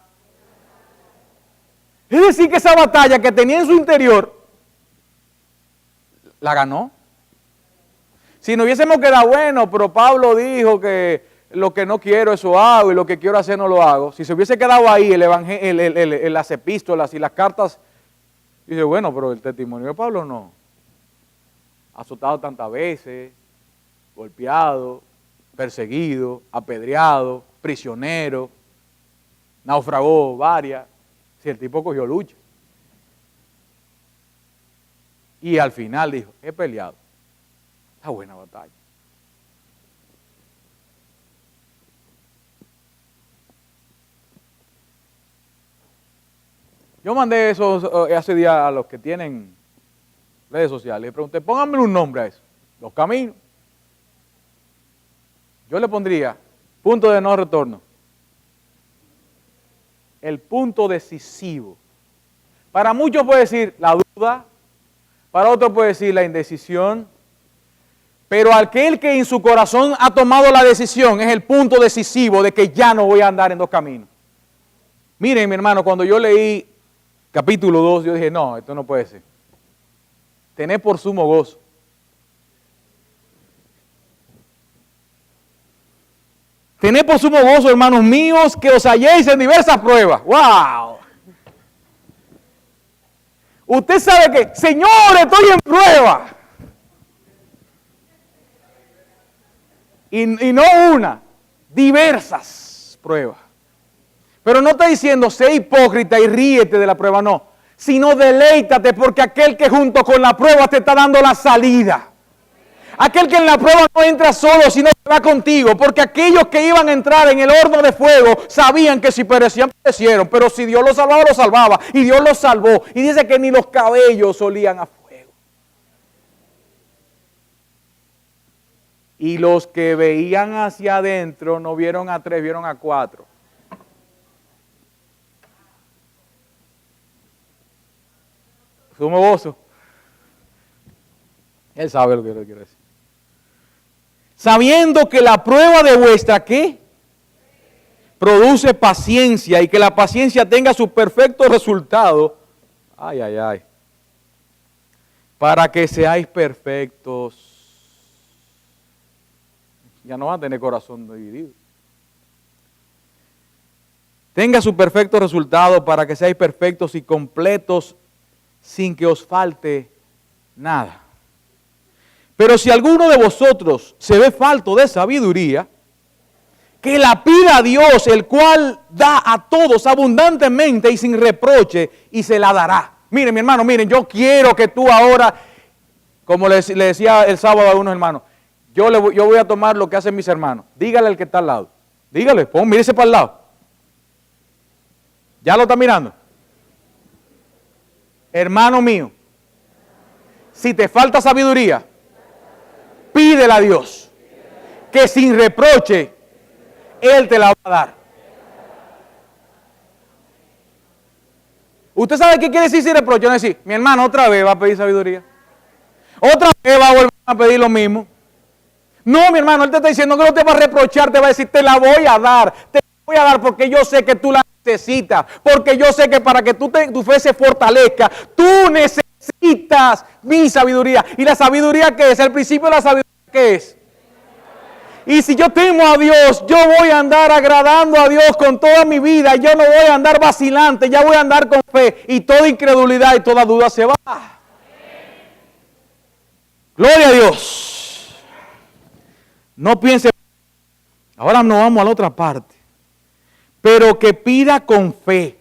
Es decir, que esa batalla que tenía en su interior, la ganó. Si no hubiésemos quedado, bueno, pero Pablo dijo que lo que no quiero eso hago y lo que quiero hacer no lo hago. Si se hubiese quedado ahí el evangelio, las epístolas y las cartas, dice, bueno, pero el testimonio de Pablo no. Azotado tantas veces, golpeado, perseguido, apedreado, prisionero, naufragó varias. Si el tipo cogió lucha. Y al final dijo, he peleado. Está buena batalla. Yo mandé eso hace días a los que tienen redes sociales. Le pregunté, pónganme un nombre a eso. Los caminos. Yo le pondría punto de no retorno. El punto decisivo. Para muchos puede decir la duda. Para otros puede decir la indecisión. Pero aquel que en su corazón ha tomado la decisión es el punto decisivo de que ya no voy a andar en dos caminos. Miren, mi hermano, cuando yo leí capítulo 2, yo dije, no, esto no puede ser. Tened por sumo gozo. Tened por sumo gozo, hermanos míos, que os halléis en diversas pruebas. ¡Wow! Usted sabe que, Señor, estoy en prueba. Y no una, diversas pruebas. Pero no está diciendo, sé hipócrita y ríete de la prueba, no. Sino deleítate porque aquel que junto con la prueba te está dando la salida. Aquel que en la prueba no entra solo, sino que va contigo. Porque aquellos que iban a entrar en el horno de fuego sabían que si perecían, perecieron. Pero si Dios los salvaba, los salvaba. Y Dios los salvó. Y dice que ni los cabellos olían a fuego. Y los que veían hacia adentro no vieron a 3, vieron a 4. Sumo gozo. Él sabe lo que yo quiero decir. Sabiendo que la prueba de vuestra, ¿qué? Produce paciencia y que la paciencia tenga su perfecto resultado. Ay, ay, ay. Para que seáis perfectos. Ya no va a tener corazón dividido. Tenga su perfecto resultado para que seáis perfectos y completos sin que os falte nada. Pero si alguno de vosotros se ve falto de sabiduría, que la pida a Dios, el cual da a todos abundantemente y sin reproche, y se la dará. Miren, mi hermano, miren, yo quiero que tú ahora, como le decía el sábado a unos hermanos, yo voy a tomar lo que hacen mis hermanos. Dígale al que está al lado. Dígale, mírese para el lado. ¿Ya lo está mirando? Hermano mío, si te falta sabiduría, pídela a Dios, que sin reproche, Él te la va a dar. ¿Usted sabe qué quiere decir sin reproche? No decir, mi hermano otra vez va a pedir sabiduría. Otra vez va a volver a pedir lo mismo. No, mi hermano, Él te está diciendo que no te va a reprochar, te va a decir, te la voy a dar. Te la voy a dar porque yo sé que tú la necesitas. Porque yo sé que para que tu fe se fortalezca, tú necesitas mi sabiduría. ¿Y la sabiduría qué es? El principio de la sabiduría ¿qué es? Y si yo temo a Dios, yo voy a andar agradando a Dios con toda mi vida. Yo no voy a andar vacilante, ya voy a andar con fe. Y toda incredulidad y toda duda se va. Gloria a Dios. No piense. Ahora nos vamos a la otra parte. Pero que pida con fe.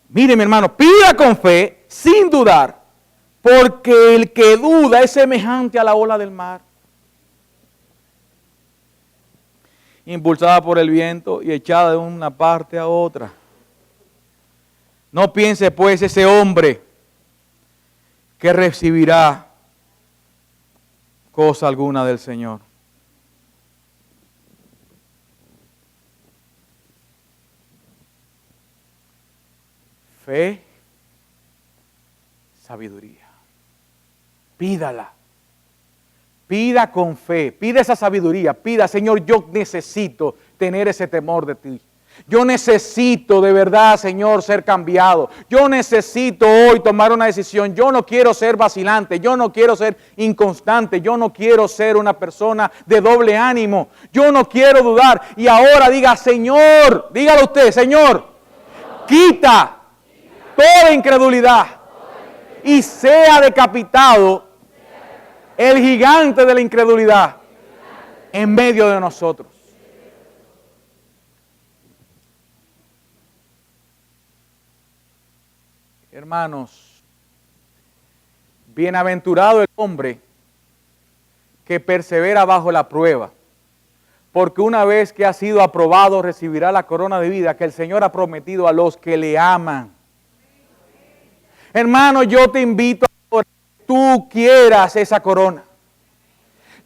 Mire, mi hermano, pida con fe, sin dudar. Porque el que duda es semejante a la ola del mar, impulsada por el viento y echada de una parte a otra. No piense pues ese hombre que recibirá cosa alguna del Señor. Fe, sabiduría. Pídala. Pida con fe. Pida esa sabiduría. Pida, Señor, yo necesito tener ese temor de ti. Yo necesito de verdad, Señor, ser cambiado. Yo necesito hoy tomar una decisión. Yo no quiero ser vacilante. Yo no quiero ser inconstante. Yo no quiero ser una persona de doble ánimo. Yo no quiero dudar. Y ahora diga, Señor, dígalo usted, Señor, quita toda incredulidad y sea decapitado el gigante de la incredulidad en medio de nosotros. Hermanos, bienaventurado el hombre que persevera bajo la prueba, porque una vez que ha sido aprobado recibirá la corona de vida que el Señor ha prometido a los que le aman. Hermano, yo te invito a que tú quieras esa corona.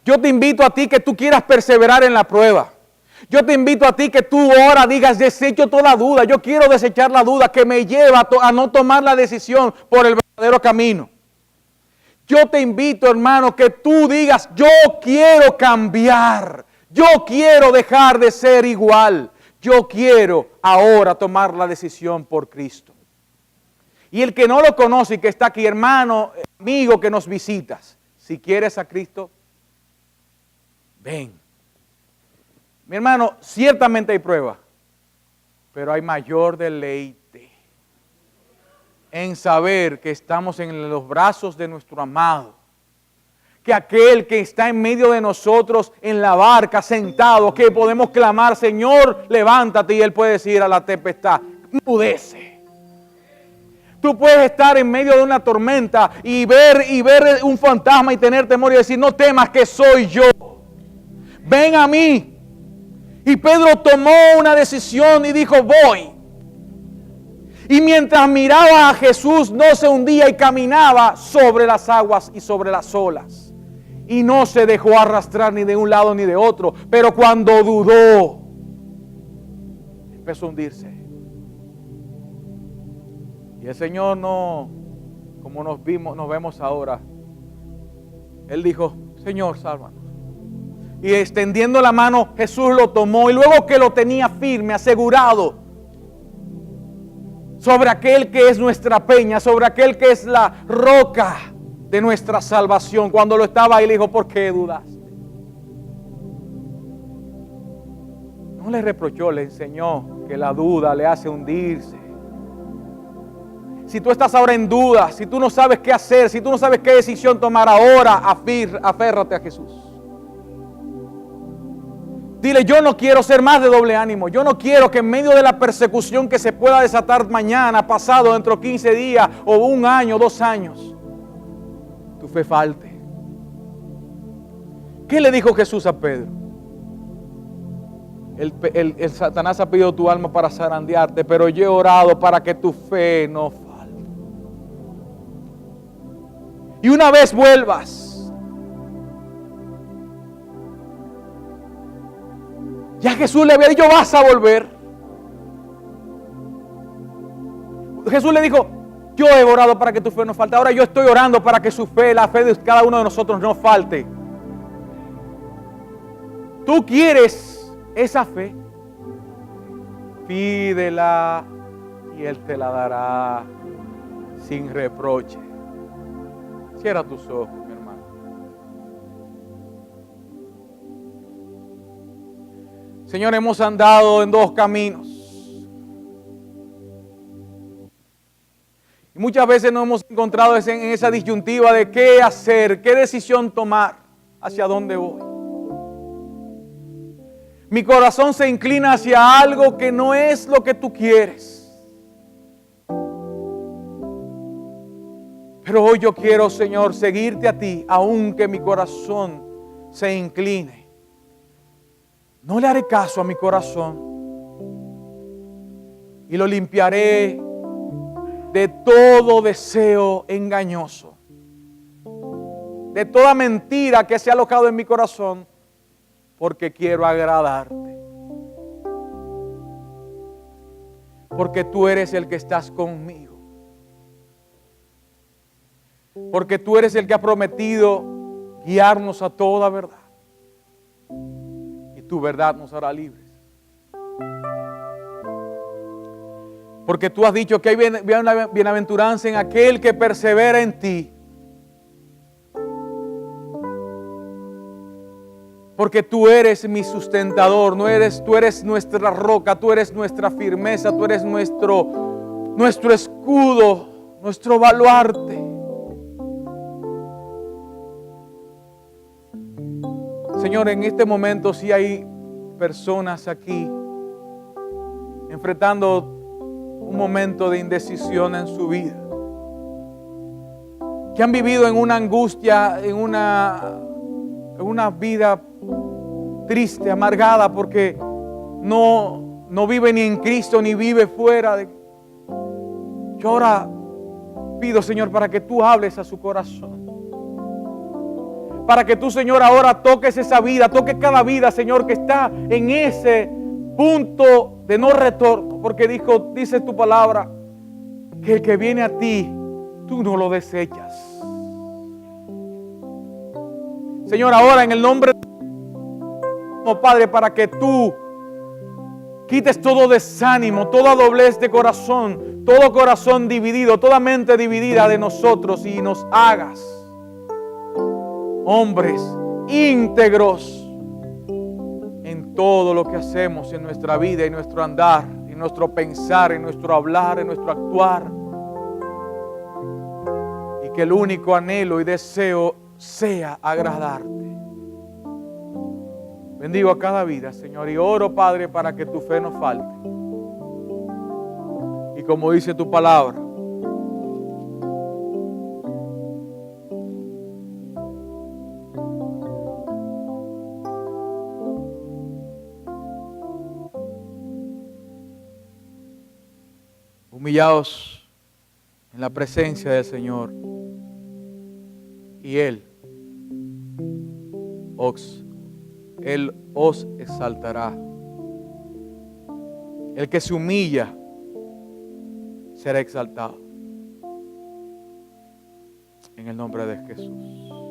Yo te invito a ti que tú quieras perseverar en la prueba. Yo te invito a ti que tú ahora digas, desecho toda duda. Yo quiero desechar la duda que me lleva a no tomar la decisión por el verdadero camino. Yo te invito, hermano, que tú digas, yo quiero cambiar. Yo quiero dejar de ser igual. Yo quiero ahora tomar la decisión por Cristo. Y el que no lo conoce y que está aquí, hermano, amigo que nos visitas, si quieres a Cristo, ven. Mi hermano, ciertamente hay prueba, pero hay mayor deleite en saber que estamos en los brazos de nuestro amado, que aquel que está en medio de nosotros en la barca, sentado, que podemos clamar, Señor, levántate, y Él puede decir a la tempestad, mudece. Tú puedes estar en medio de una tormenta y ver un fantasma y tener temor y decir, no temas que soy yo. Ven a mí. Y Pedro tomó una decisión y dijo, voy. Y mientras miraba a Jesús, no se hundía y caminaba sobre las aguas y sobre las olas. Y no se dejó arrastrar ni de un lado ni de otro. Pero cuando dudó, empezó a hundirse. Y el Señor no, como nos vemos ahora, Él dijo, Señor, sálvanos. Y extendiendo la mano, Jesús lo tomó y luego que lo tenía firme, asegurado, sobre aquel que es nuestra peña, sobre aquel que es la roca de nuestra salvación. Cuando lo estaba ahí, le dijo, ¿por qué dudaste? No le reprochó, le enseñó que la duda le hace hundirse. Si tú estás ahora en duda, si tú no sabes qué hacer, si tú no sabes qué decisión tomar ahora, aférrate a Jesús. Dile, yo no quiero ser más de doble ánimo. Yo no quiero que en medio de la persecución que se pueda desatar mañana, pasado, dentro de 15 días, o 1 año, 2 años, tu fe falte. ¿Qué le dijo Jesús a Pedro? El Satanás ha pedido tu alma para zarandearte, pero yo he orado para que tu fe no falte. Y una vez vuelvas, ya Jesús le había dicho, vas a volver. Jesús le dijo, yo he orado para que tu fe no falte. Ahora yo estoy orando para que su fe, la fe de cada uno de nosotros no falte. ¿Tú quieres esa fe? Pídela y Él te la dará sin reproche. Cierra tus ojos, mi hermano. Señor, hemos andado en 2 caminos. Y muchas veces nos hemos encontrado en esa disyuntiva de qué hacer, qué decisión tomar, hacia dónde voy. Mi corazón se inclina hacia algo que no es lo que tú quieres. Pero hoy yo quiero, Señor, seguirte a ti, aunque mi corazón se incline. No le haré caso a mi corazón y lo limpiaré de todo deseo engañoso, de toda mentira que se ha alojado en mi corazón, porque quiero agradarte. Porque tú eres el que estás conmigo. Porque tú eres el que ha prometido guiarnos a toda verdad. Y tu verdad nos hará libres. Porque tú has dicho que hay una bienaventuranza en aquel que persevera en ti. Porque tú eres mi sustentador, tú eres nuestra roca, tú eres nuestra firmeza, tú eres nuestro escudo, nuestro baluarte. Señor, en este momento sí hay personas aquí enfrentando un momento de indecisión en su vida, que han vivido en una angustia, en una vida triste, amargada, porque no vive ni en Cristo, ni vive fuera de. Yo ahora pido, Señor, para que tú hables a su corazón. Para que tú, Señor, ahora toques esa vida, toques cada vida, Señor, que está en ese punto de no retorno. Porque dice tu palabra, que el que viene a ti, tú no lo desechas. Señor, ahora en el nombre de Padre, para que tú quites todo desánimo, toda doblez de corazón, todo corazón dividido, toda mente dividida de nosotros, y nos hagas hombres íntegros en todo lo que hacemos en nuestra vida, en nuestro andar, en nuestro pensar, en nuestro hablar, en nuestro actuar. Y que el único anhelo y deseo sea agradarte. Bendigo a cada vida, Señor, y oro, Padre, para que tu fe no falte. Y como dice tu palabra, humillaos en la presencia del Señor, y Él os exaltará. El que se humilla será exaltado. En el nombre de Jesús.